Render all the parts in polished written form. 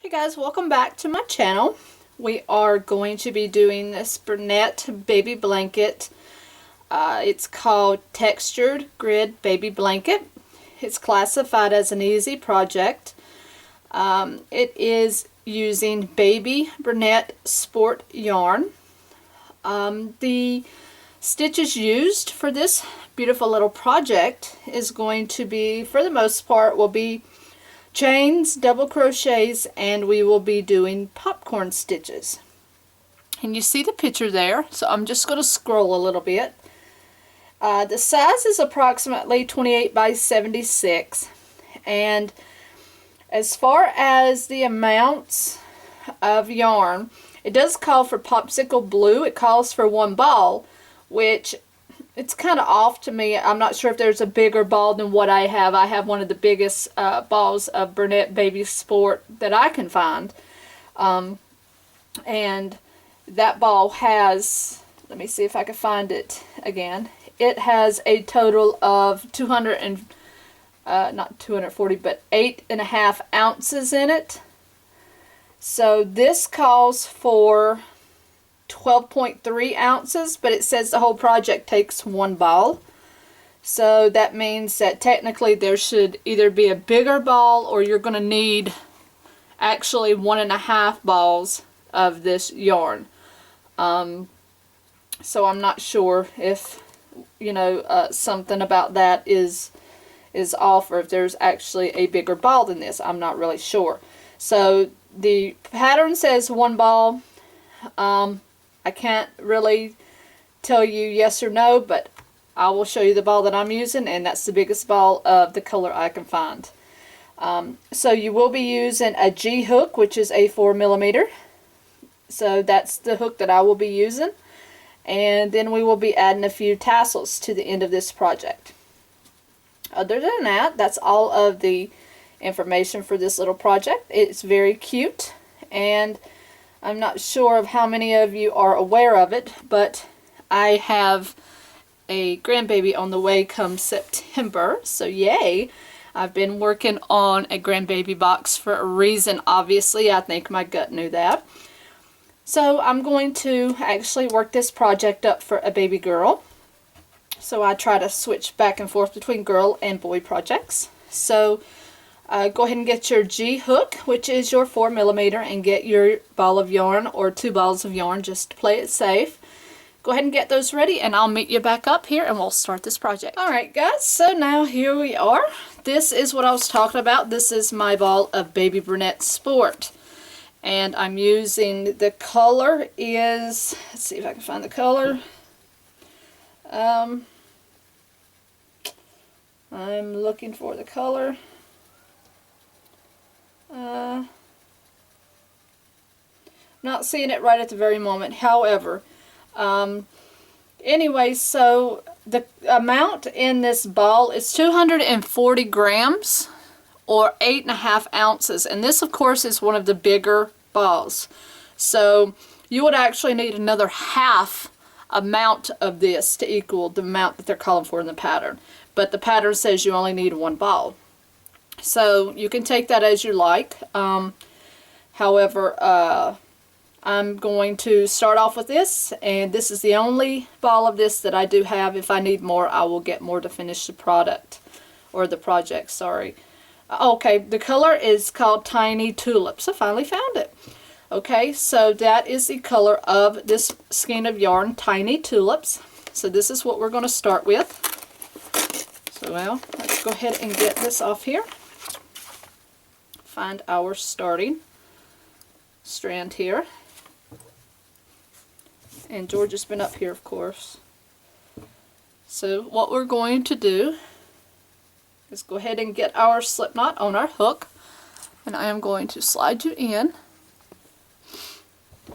Hey guys, welcome back to my channel. We are going to be doing this Bernette baby blanket. It's called Textured Grid Baby Blanket. It's classified as an easy project. It is using baby Bernette sport yarn. The stitches used for this beautiful little project is going to be, for the most part, will be chains, double crochets, and we will be doing popcorn stitches. And you see the picture there, so I'm just going to scroll a little bit. The size is approximately 28 by 76, and as far as the amounts of yarn, it does call for popsicle blue. It calls for one ball, which it's kind of off to me. I'm not sure if there's a bigger ball than what I have. I have one of the biggest balls of Bernette Baby Sport that I can find. And that ball has, let me see if I can find it again. It has a total of 200 and, not 240, but 8.5 ounces in it. So this calls for 12.3 ounces, but it says the whole project takes one ball. So that means that technically there should either be a bigger ball, or you're going to need actually 1.5 balls of this yarn. So I'm not sure if, you know, something about that is off, or if there's actually a bigger ball than this. I'm not really sure. So the pattern says one ball. I can't really tell you yes or no, but I will show you the ball that I'm using, and that's the biggest ball of the color I can find. So you will be using a G hook, which is a 4mm. So that's the hook that I will be using. And then we will be adding a few tassels to the end of this project. Other than that, that's all of the information for this little project. It's very cute, and I'm not sure of how many of you are aware of it, but I have a grandbaby on the way come September, so yay! I've been working on a grandbaby box for a reason, obviously. I think my gut knew that. So I'm going to actually work this project up for a baby girl. So I try to switch back and forth between girl and boy projects. So go ahead and get your G hook, which is your 4mm, and get your ball of yarn, or 2 balls of yarn, just to play it safe. Go ahead and get those ready, and I'll meet you back up here and we'll start this project. Alright guys, so now here we are. This is what I was talking about. This is my ball of Baby Bernette Sport. And I'm using, the color is, let's see if I can find the color. I'm looking for the color. Not seeing it right at the very moment. However, anyway, so the amount in this ball is 240 grams or 8.5 ounces, and this of course is one of the bigger balls. So you would actually need another half amount of this to equal the amount that they're calling for in the pattern, but the pattern says you only need one ball. So you can take that as you like. However, I'm going to start off with this, and this is the only ball of this that I do have. If I need more, I will get more to finish the product, or the project, sorry. Okay, the color is called Tiny Tulips. I finally found it. Okay, so that is the color of this skein of yarn, Tiny Tulips. So this is what we're going to start with. So well, let's go ahead and get this off here. Find our starting strand here. And George has been up here, of course. So what we're going to do is go ahead and get our slip knot on our hook, and I am going to slide you in.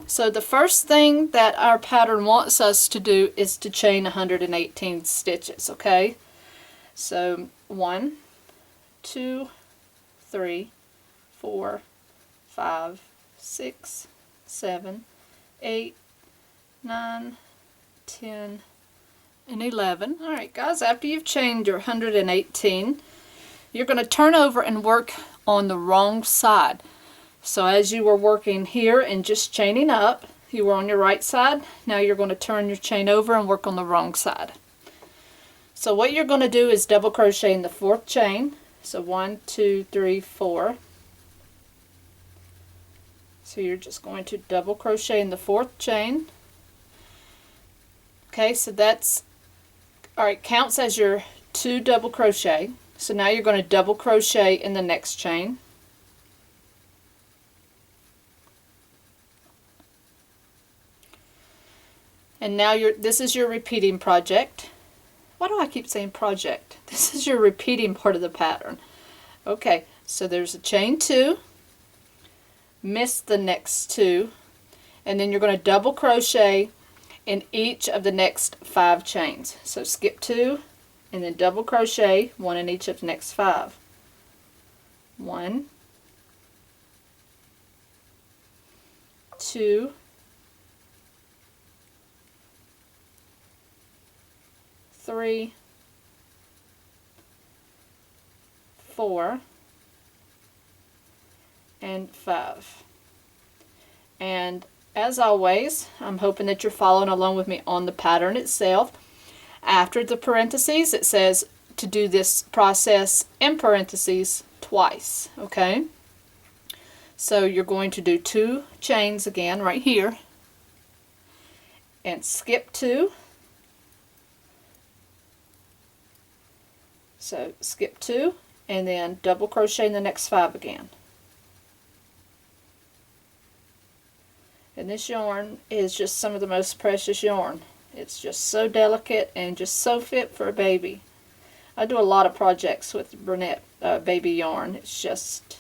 So the first thing that our pattern wants us to do is to chain 118 stitches, okay? So 1, 2, 3, 4, 5, 6, 7, 8, 9, 10, and 11. Alright guys, after you've chained your 118, you're going to turn over and work on the wrong side. So as you were working here and just chaining up, you were on your right side. Now you're going to turn your chain over and work on the wrong side. So what you're going to do is double crochet in the 4th chain. So 1, 2, 3, 4. So you're just going to double crochet in the 4th chain. Okay, so that's, alright, counts as your 2 double crochet. So now you're going to double crochet in the next chain. And now this is your repeating project. Why do I keep saying project? This is your repeating part of the pattern. Okay, so there's a chain 2, miss the next 2, and then you're going to double crochet in each of the next 5 chains. So skip 2 and then double crochet 1 in each of the next 5. 1, 2, 3, 4, and 5. And as always, I'm hoping that you're following along with me on the pattern itself. After the parentheses, it says to do this process in parentheses twice. Okay? So you're going to do 2 chains again right here and skip 2. So skip 2 and then double crochet in the next 5 again. And this yarn is just some of the most precious yarn. It's just so delicate and just so fit for a baby. I do a lot of projects with Burnett baby yarn. It's just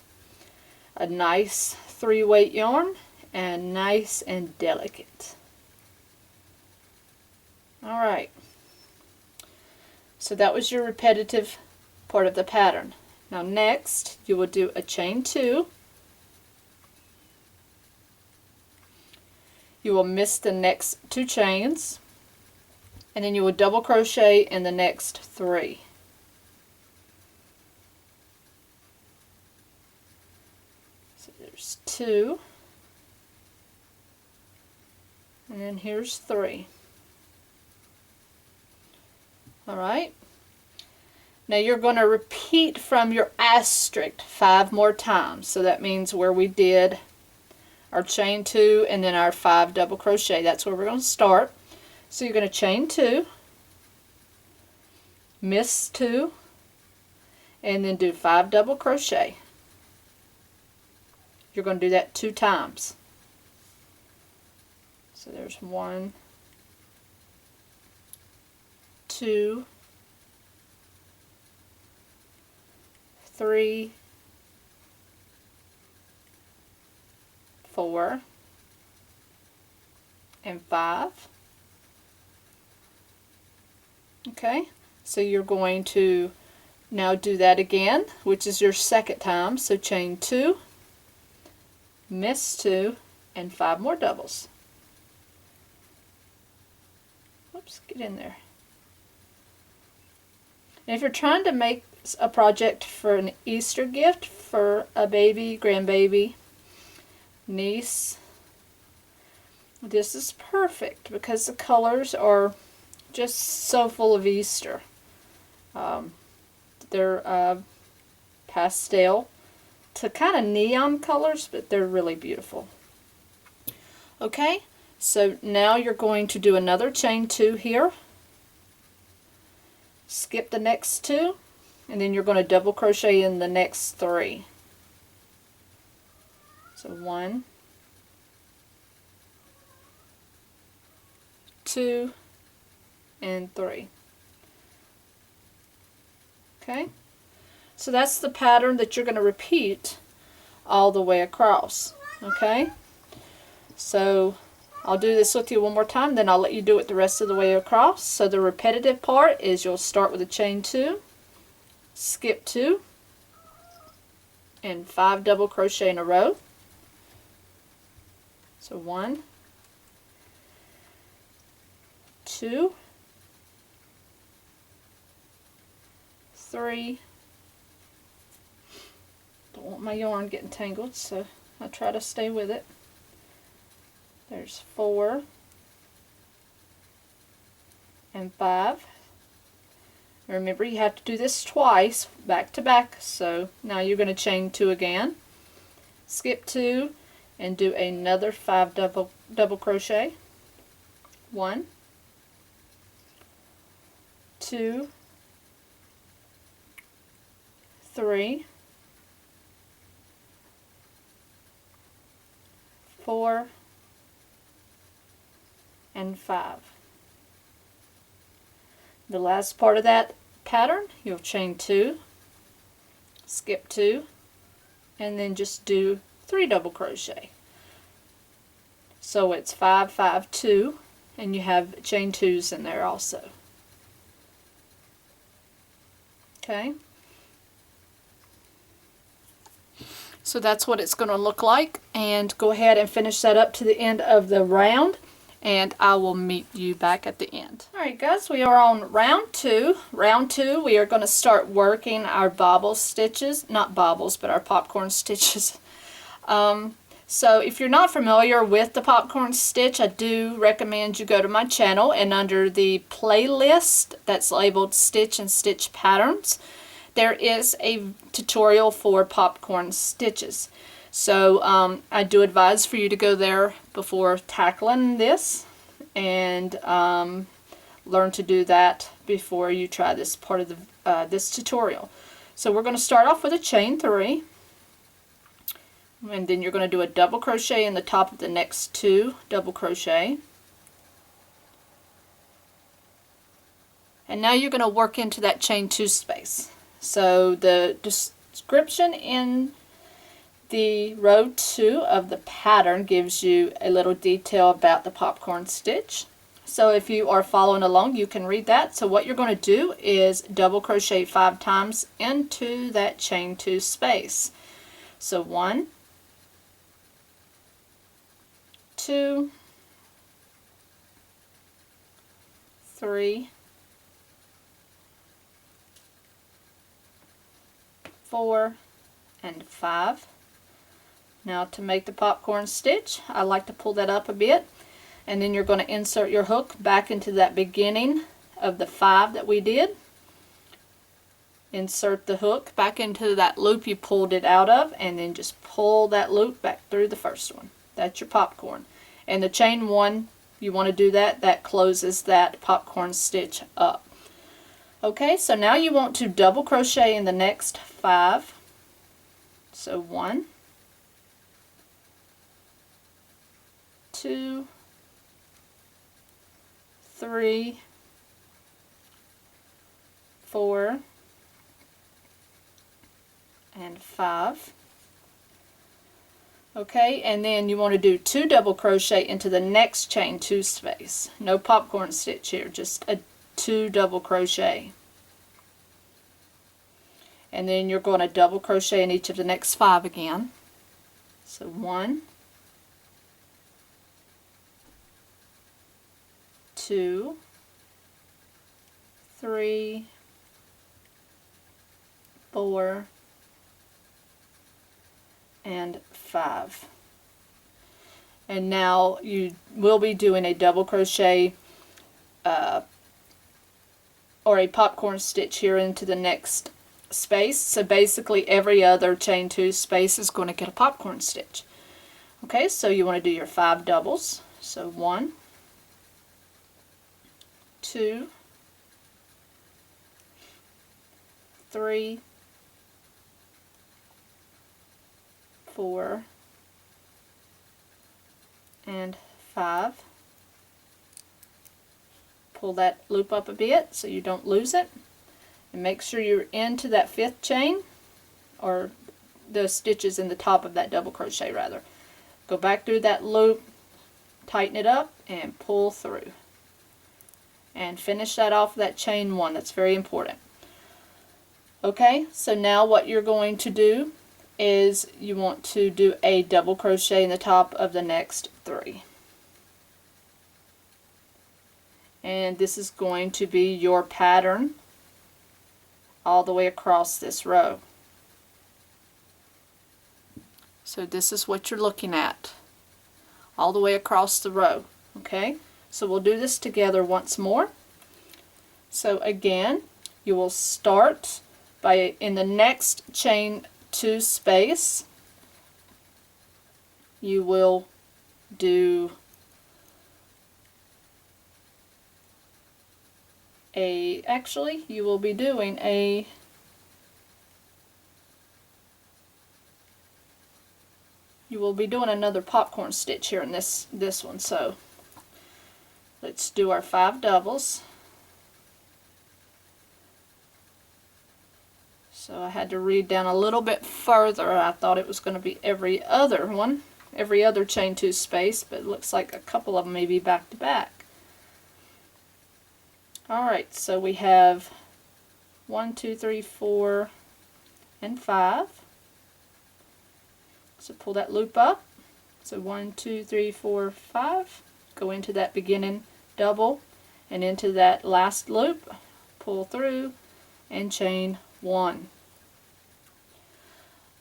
a nice 3-weight yarn and nice and delicate. Alright. So that was your repetitive part of the pattern. Now next you will do a chain 2. You will miss the next 2 chains and then you will double crochet in the next 3. So there's 2 and then here's 3. Alright, now you're going to repeat from your asterisk 5 more times. So that means where we did our chain 2 and then our 5 double crochet. That's where we're going to start. So you're going to chain 2, miss 2, and then do 5 double crochet. You're going to do that 2 times. So there's 1, 2, 3, 4, and 5. Okay, so you're going to now do that again, which is your second time. So chain 2, miss 2, and 5 more doubles. Oops, get in there. And if you're trying to make a project for an Easter gift for a baby, grandbaby, niece, this is perfect because the colors are just so full of Easter. They're pastel to kind of neon colors, but they're really beautiful. Okay, so now you're going to do another chain 2 here. Skip the next 2, and then you're going to double crochet in the next 3. So 1, 2, and 3. Okay, so that's the pattern that you're going to repeat all the way across. Okay, so I'll do this with you one more time, then I'll let you do it the rest of the way across. So the repetitive part is you'll start with a chain 2, skip 2, and 5 double crochet in a row. So 1, 2, 3, don't want my yarn getting tangled, so I'll try to stay with it. There's 4 and 5. Remember, you have to do this twice, back to back. So now you're going to chain 2 again, skip 2, and do another 5 double crochet. 1, 2, 3, 4, and 5. The last part of that pattern, you'll chain 2, skip 2, and then just do 3 double crochet. So it's 5, 5, 2, and you have chain 2s in there also. Okay. So that's what it's going to look like, and go ahead and finish that up to the end of the round, and I will meet you back at the end. Alright guys, we are on round 2. Round 2, we are going to start working our bobble stitches, not bobbles, but our popcorn stitches. So if you're not familiar with the popcorn stitch, I do recommend you go to my channel, and under the playlist that's labeled Stitch and Stitch Patterns, there is a tutorial for popcorn stitches. So I do advise for you to go there before tackling this, and learn to do that before you try this part of the this tutorial. So we're going to start off with a chain 3, and then you're going to do a double crochet in the top of the next 2 double crochet. And now you're going to work into that chain 2 space. So the description in the row 2 of the pattern gives you a little detail about the popcorn stitch. So if you are following along, you can read that. So what you're going to do is double crochet 5 times into that chain 2 space. So 1, 2, 3, 4, and 5. Now to make the popcorn stitch, I like to pull that up a bit, and then you're going to insert your hook back into that beginning of the 5 that we did. Insert the hook back into that loop you pulled it out of, and then just pull that loop back through the first one. That's your popcorn. And the chain 1, you want to do that, that closes that popcorn stitch up. Okay, so now you want to double crochet in the next 5. So 1, 2, 3, 4, and 5. Okay, and then you want to do 2 double crochet into the next chain 2 space. No popcorn stitch here, just a 2 double crochet. And then you're going to double crochet in each of the next 5 again. So 1, 2, 3, 4, and 5. And now you will be doing a double crochet or a popcorn stitch here into the next space. So basically every other chain 2 space is going to get a popcorn stitch. Okay, so you want to do your 5 doubles. So 1, 2, 3, 4, and 5. Pull that loop up a bit so you don't lose it, and make sure you're into that 5th chain, or the stitches in the top of that double crochet rather. Go back through that loop, tighten it up, and pull through. And finish that off with that chain 1. That's very important. Okay, so now what you're going to do is you want to do a double crochet in the top of the next 3. And this is going to be your pattern all the way across this row. So this is what you're looking at all the way across the row. Okay, so we'll do this together once more. So again, you will start by, in the next chain 2 space, you will do actually you will be doing another popcorn stitch here in this one. So let's do our 5 doubles. So I had to read down a little bit further. I thought it was going to be every other chain 2 space, but it looks like a couple of them may be back to back. Alright, so we have 1, 2, 3, 4, and 5. So pull that loop up. So 1, 2, 3, 4, 5. Go into that beginning double and into that last loop. Pull through and chain 1.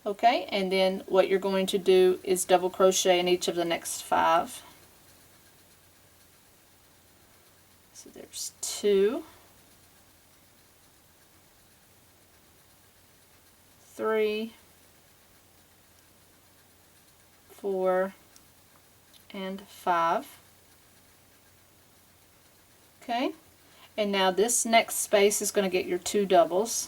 Okay, and then what you're going to do is double crochet in each of the next 5. So there's 2, 3, 4, and 5. Okay, and now this next space is going to get your 2 doubles.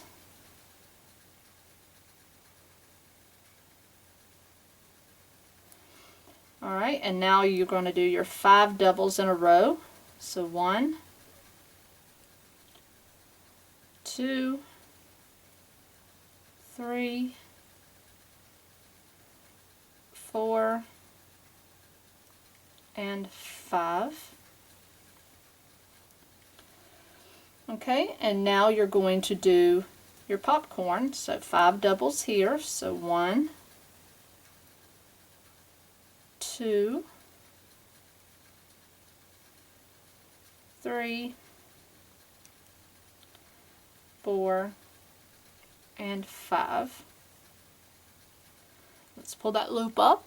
Alright, and now you're going to do your 5 doubles in a row. So 1, 2, 3, 4, and 5. Okay, and now you're going to do your popcorn. So 5 doubles here. So 1, 2, 3, 4, and 5. Let's pull that loop up.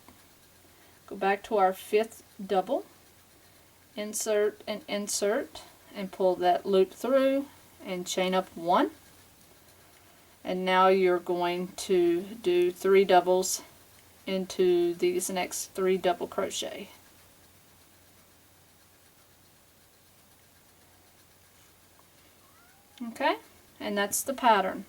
Go back to our 5th double. Insert, and pull that loop through and chain up 1. And now you're going to do 3 doubles into these next 3 double crochet. Okay, and that's the pattern.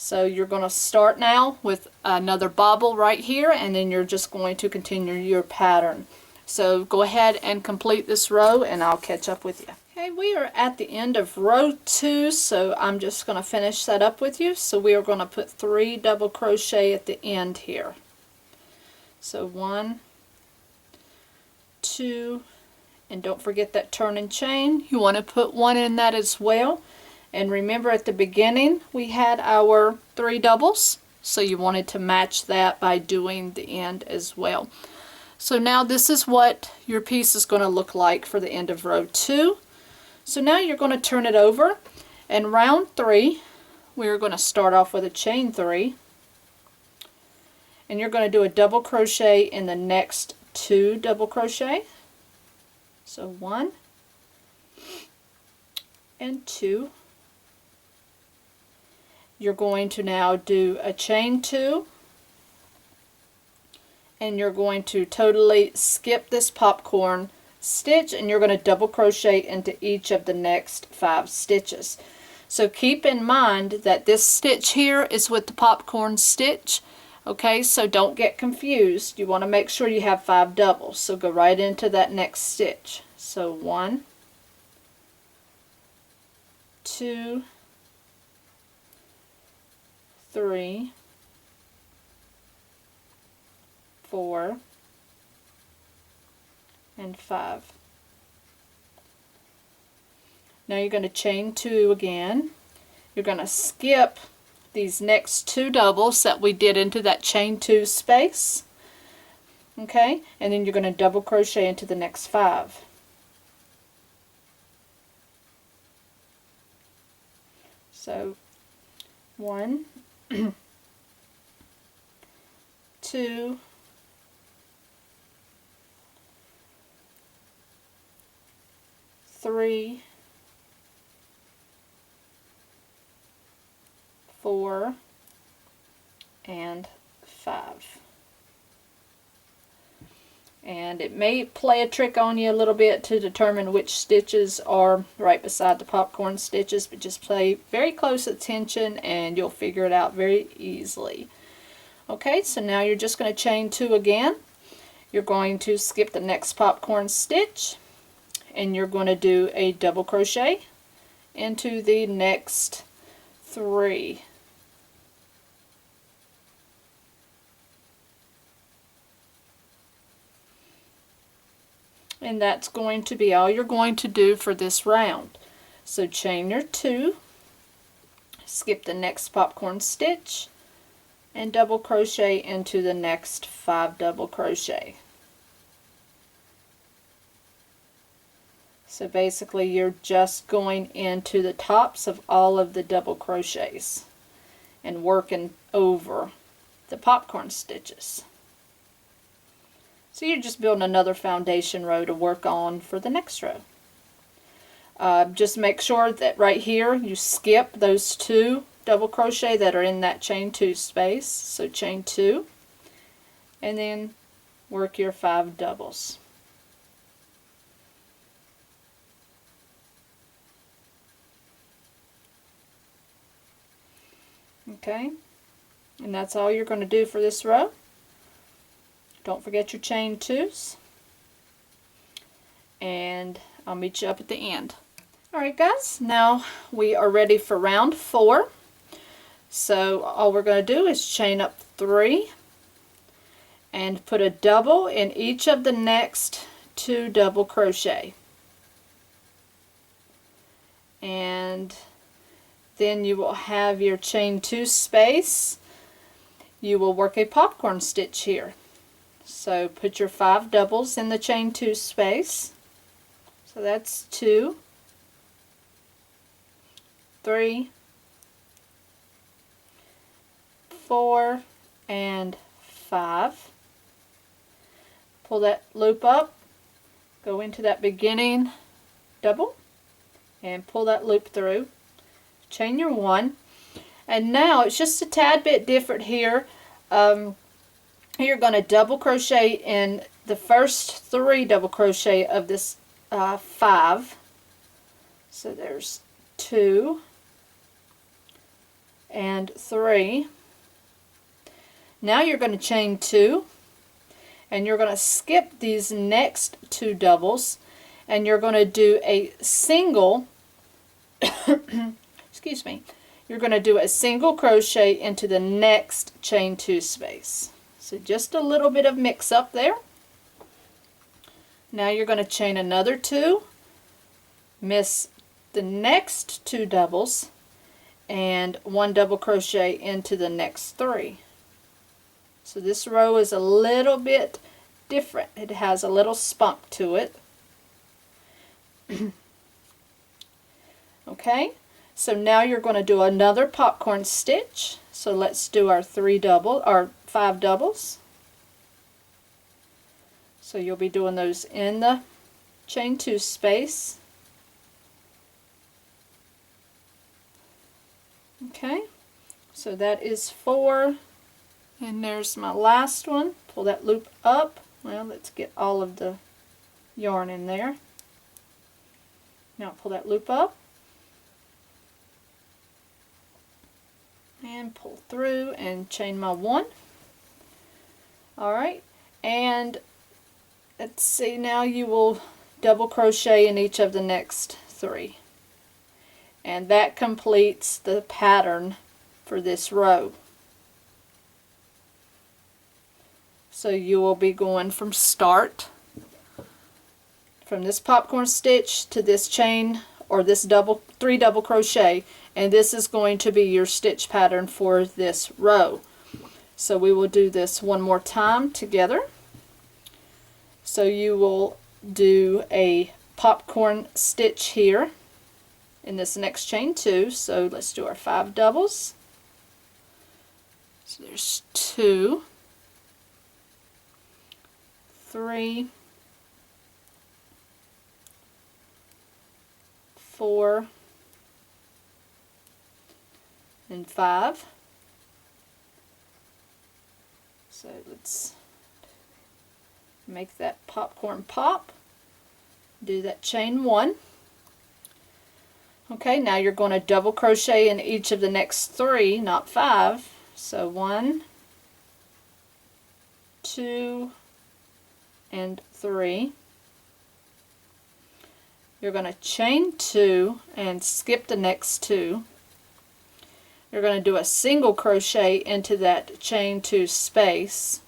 So you're going to start now with another bobble right here, and then you're just going to continue your pattern. So go ahead and complete this row and I'll catch up with you. Okay, we are at the end of row 2, so I'm just going to finish that up with you. So we are going to put 3 double crochet at the end here. So 1, 2, and don't forget that turning chain. You want to put 1 in that as well. And remember, at the beginning we had our 3 doubles, so you wanted to match that by doing the end as well. So now this is what your piece is going to look like for the end of row 2. So now you're going to turn it over, and round 3 we're going to start off with a chain 3, and you're going to do a double crochet in the next 2 double crochet. So 1 and 2. You're going to now do a chain 2, and you're going to totally skip this popcorn stitch, and you're going to double crochet into each of the next 5 stitches. So keep in mind that this stitch here is with the popcorn stitch. Okay, so don't get confused. You want to make sure you have 5 doubles. So go right into that next stitch. So 1, 2, 3, 4, and 5. Now you're going to chain 2 again. You're going to skip these next 2 doubles that we did into that chain 2 space. Okay, and then you're going to double crochet into the next 5. So 1, 2, 3, 4, and 5. And it may play a trick on you a little bit to determine which stitches are right beside the popcorn stitches, but just pay very close attention and you'll figure it out very easily. Okay, so now you're just going to chain 2 again. You're going to skip the next popcorn stitch and you're going to do a double crochet into the next 3. And that's going to be all you're going to do for this round. So chain your 2, skip the next popcorn stitch, and double crochet into the next 5 double crochet. So basically you're just going into the tops of all of the double crochets and working over the popcorn stitches. So you're just building another foundation row to work on for the next row. Just make sure that right here you skip those 2 double crochet that are in that chain 2 space. So chain 2 and then work your 5 doubles. Okay, and that's all you're going to do for this row. Don't forget your chain 2s, and I'll meet you up at the end. Alright guys, now we are ready for round 4. So all we're going to do is chain up 3 and put a double in each of the next 2 double crochet. And then you will have your chain 2 space. You will work a popcorn stitch here. So put your 5 doubles in the chain 2 space. So that's 2, 3, 4, and 5. Pull that loop up, go into that beginning double, and pull that loop through. Chain your 1. And now it's just a tad bit different here. You're going to double crochet in the first 3 double crochet of this 5. So there's 2 and 3. Now you're going to chain 2 and you're going to skip these next 2 doubles and you're going to do a single excuse me, you're going to do a single crochet into the next chain 2 space. So just a little bit of mix up there. Now you're going to chain another 2, miss the next 2 doubles, and 1 double crochet into the next 3. So this row is a little bit different. It has a little spunk to it. Okay, so now you're going to do another popcorn stitch. So let's do our 5 doubles. So you'll be doing those in the chain 2 space. Okay, so that is 4, and there's my last one. Pull that loop up. Well, let's get all of the yarn in there. Now pull that loop up and pull through and chain my 1. Alright, and let's see, now you will double crochet in each of the next 3. And that completes the pattern for this row. So you will be going from start, from this popcorn stitch to this chain or this 3 double crochet, and this is going to be your stitch pattern for this row. So we will do this one more time together. So you will do a popcorn stitch here in this next chain 2. So let's do our 5 doubles. So there's 2, 3, 4, and 5. So let's make that popcorn pop. Do that chain 1. Okay, now you're going to double crochet in each of the next 3, not 5. So 1, 2, and 3. You're going to chain 2 and skip the next 2. You're going to do a single crochet into that chain 2 space.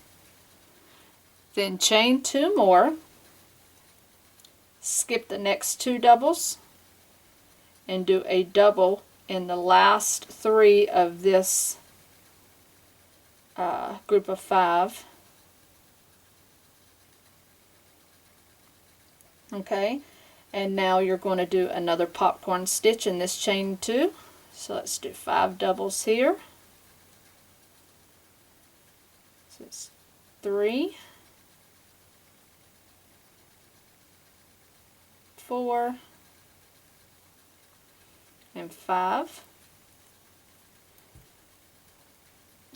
Then chain 2 more. Skip the next 2 doubles and do a double in the last 3 of this group of 5. Okay, and now you're going to do another popcorn stitch in this chain 2. So let's do 5 doubles here. So it's 3, 4, and 5.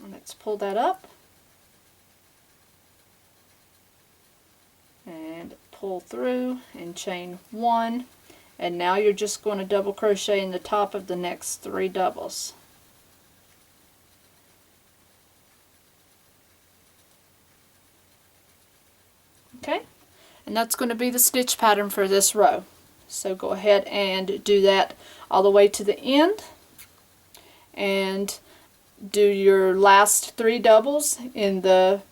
And let's pull that up and pull through and chain 1. And now you're just going to double crochet in the top of the next 3 doubles. Okay, and that's going to be the stitch pattern for this row. So go ahead and do that all the way to the end, and do your last 3 doubles in the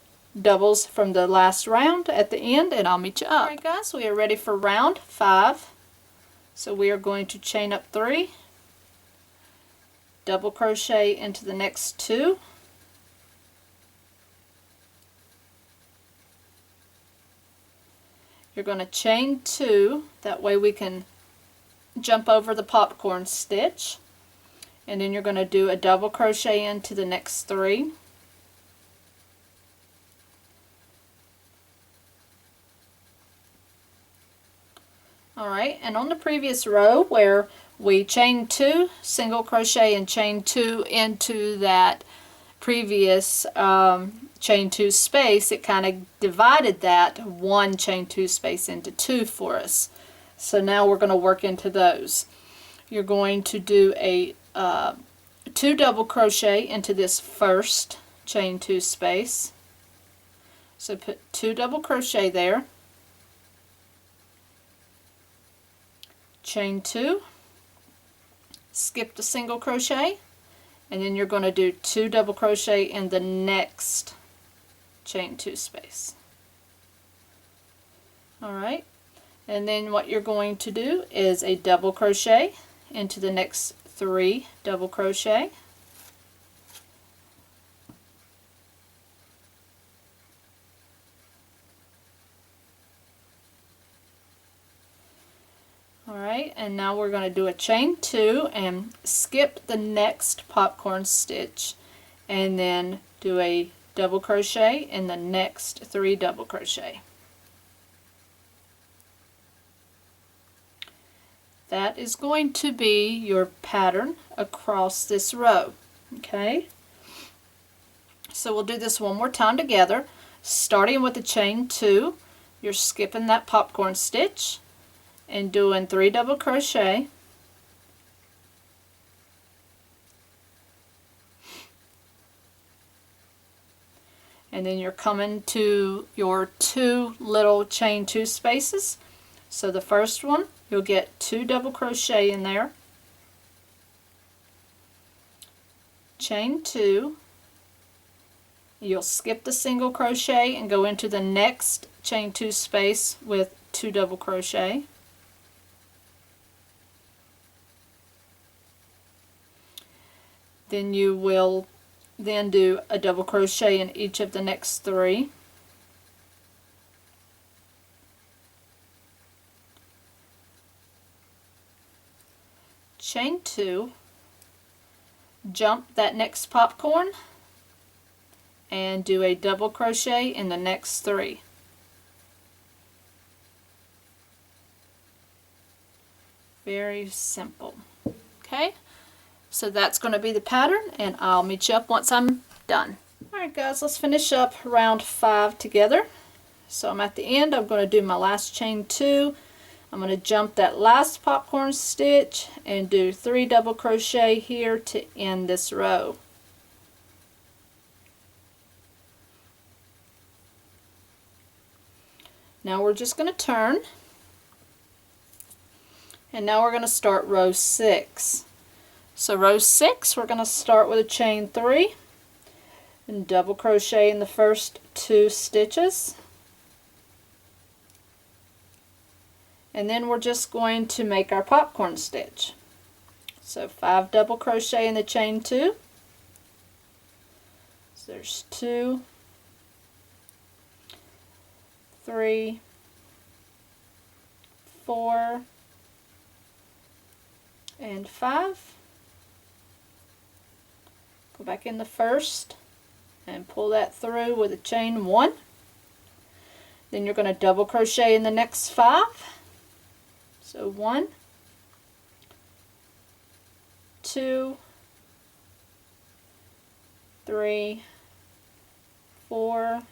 doubles from the last round at the end, and I'll meet you up. Alright guys, we are ready for round 5. So we are going to chain up 3, double crochet into the next 2, you're going to chain 2, that way we can jump over the popcorn stitch, and then you're going to do a double crochet into the next 3, alright, and on the previous row where we chained 2, single crochet and chain 2 into that previous chain 2 space, it kind of divided that 1 chain 2 space into 2 for us. So now we're going to work into those. You're going to do a 2 double crochet into this first chain 2 space. So put 2 double crochet there, chain 2, skip the single crochet, and then you're going to do 2 double crochet in the next chain 2 space. Alright, and then what you're going to do is a double crochet into the next 3 double crochet, alright, and now we're going to do a chain 2 and skip the next popcorn stitch, and then do a double crochet in the next 3 double crochet. That is going to be your pattern across this row. Okay, so we'll do this one more time together. Starting with the chain 2, you're skipping that popcorn stitch and doing 3 double crochet, and then you're coming to your 2 little chain 2 spaces. So the first one, you'll get 2 double crochet in there, chain 2, you'll skip the single crochet and go into the next chain 2 space with 2 double crochet, then you will then do a double crochet in each of the next 3, chain 2, jump that next popcorn and do a double crochet in the next 3. Very simple. Okay, so that's going to be the pattern, and I'll meet you up once I'm done. Alright guys, let's finish up round 5 together. So I'm at the end, I'm going to do my last chain 2. I'm going to jump that last popcorn stitch and do 3 double crochet here to end this row. Now we're just going to turn, and now we're going to start row 6. So row 6, we're going to start with a chain 3 and double crochet in the first 2 stitches. And then we're just going to make our popcorn stitch. So 5 double crochet in the chain 2. So there's 2, 3, 4, and 5. Go back in the first and pull that through with a chain 1. Then you're going to double crochet in the next 5. So 1, 2, 3, 4,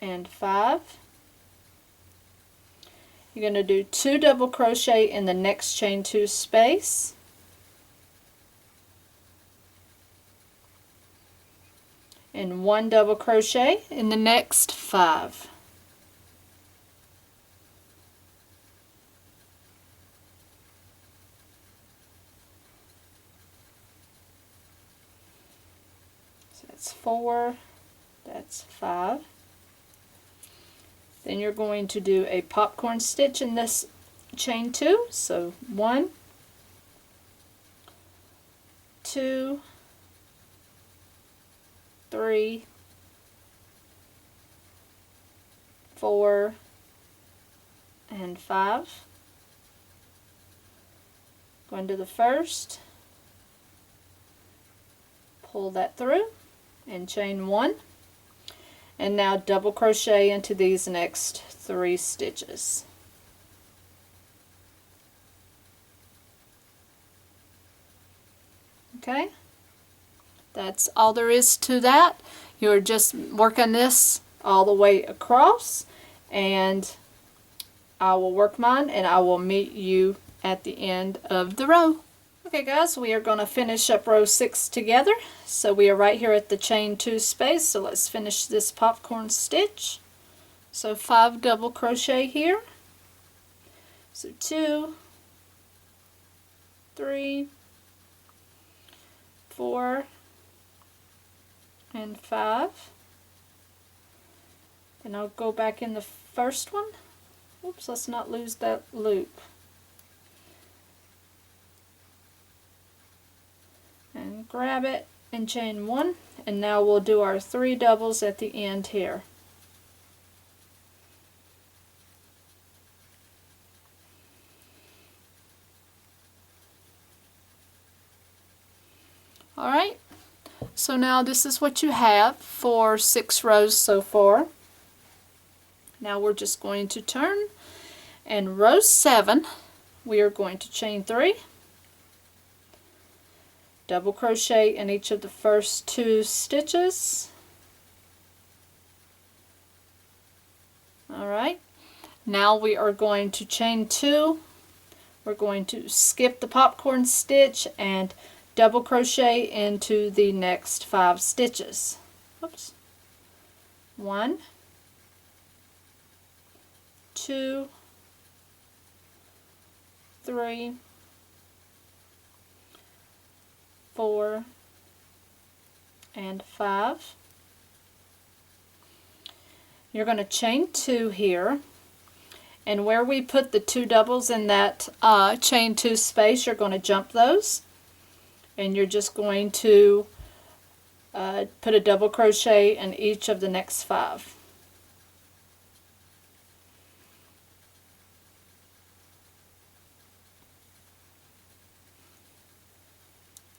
and 5. You're going to do 2 double crochet in the next chain 2 space. And 1 double crochet in the next 5. So that's 4, that's 5. Then you're going to do a popcorn stitch in this chain 2. So 1, 2, 3, 4, and 5. Go into the first, pull that through, and chain 1. And now double crochet into these next 3 stitches. Okay, that's all there is to that. You're just working this all the way across, and I will work mine and I will meet you at the end of the row. Okay guys, we are going to finish up row 6 together. So we are right here at the chain 2 space, so let's finish this popcorn stitch. So 5 double crochet here. So 2, 3, 4, and 5. And I'll go back in the first one. Oops, let's not lose that loop. And grab it and chain 1, and now we'll do our 3 doubles at the end here. Alright, so now this is what you have for 6 rows so far. Now we're just going to turn, and row 7 we are going to chain 3, double crochet in each of the first 2 stitches. Alright, now we are going to chain 2. We're going to skip the popcorn stitch and double crochet into the next 5 stitches. Oops. 1, 2, 3, 4, and 5. You're going to chain 2 here, and where we put the 2 doubles in that chain 2 space, you're going to jump those, and you're just going to put a double crochet in each of the next 5.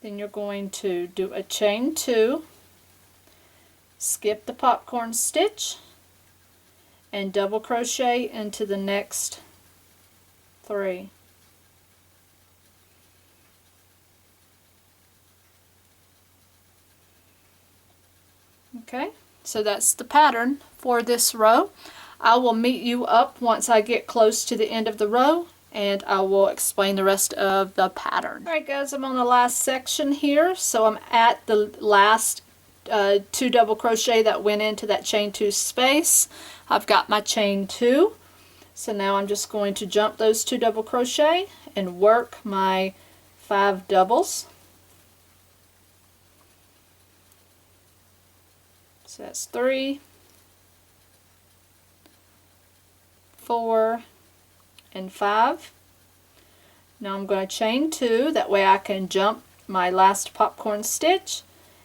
Then you're going to do a chain 2, skip the popcorn stitch, and double crochet into the next 3. Okay, so that's the pattern for this row. I will meet you up once I get close to the end of the row, and I will explain the rest of the pattern. Alright guys, I'm on the last section here, so I'm at the last 2 double crochet that went into that chain 2 space. I've got my chain 2, so now I'm just going to jump those 2 double crochet and work my 5 doubles. So that's 3, 4, and 5. Now I'm going to chain 2, that way I can jump my last popcorn stitch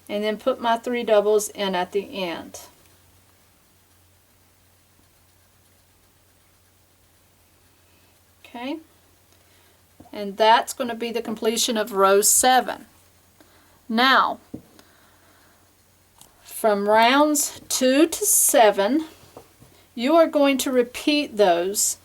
and then put my 3 doubles in at the end. Okay, and that's going to be the completion of row 7. Now, from rounds 2 to 7, you are going to repeat those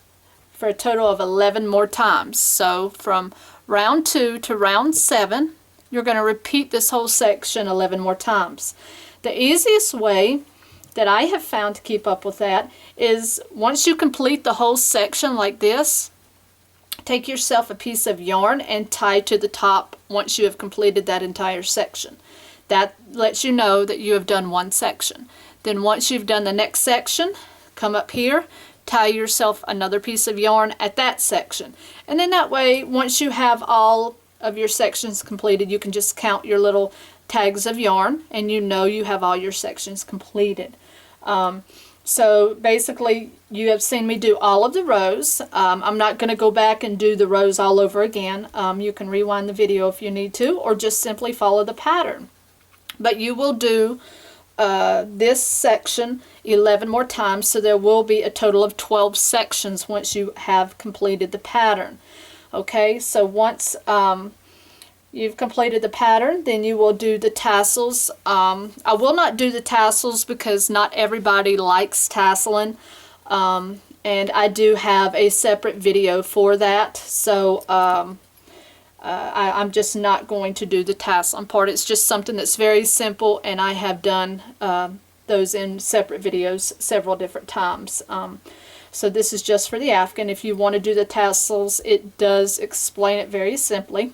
for a total of 11 more times. So from round 2 to round 7, you're going to repeat this whole section 11 more times. The easiest way that I have found to keep up with that is once you complete the whole section like this, take yourself a piece of yarn and tie to the top once you have completed that entire section. That lets you know that you have done one section. Then once you've done the next section, come up here, tie yourself another piece of yarn at that section. And then that way, once you have all of your sections completed, you can just count your little tags of yarn and you know you have all your sections completed. So basically, you have seen me do all of the rows. I'm not going to go back and do the rows all over again. You can rewind the video if you need to, or just simply follow the pattern. But you will do this section 11 more times, so there will be a total of 12 sections once you have completed the pattern. Okay, so once you've completed the pattern, then you will do the tassels. I will not do the tassels because not everybody likes tasseling, and I do have a separate video for that, so I'm just not going to do the tasseling part. It's just something that's very simple, and I have done those in separate videos several different times. So this is just for the afghan. If you want to do the tassels, it does explain it very simply.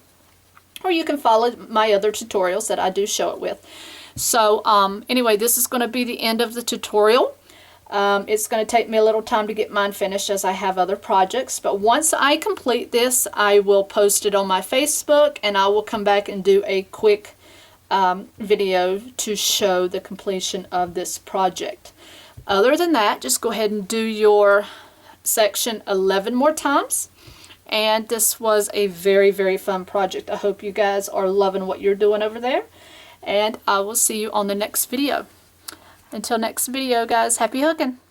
Or you can follow my other tutorials that I do show it with. So anyway, this is going to be the end of the tutorial. It's going to take me a little time to get mine finished as I have other projects, but once I complete this, I will post it on my Facebook, and I will come back and do a quick video to show the completion of this project. Other than that, just go ahead and do your section 11 more times. And this was a very, very fun project. I hope you guys are loving what you're doing over there. And I will see you on the next video. Until next video, guys, happy hooking!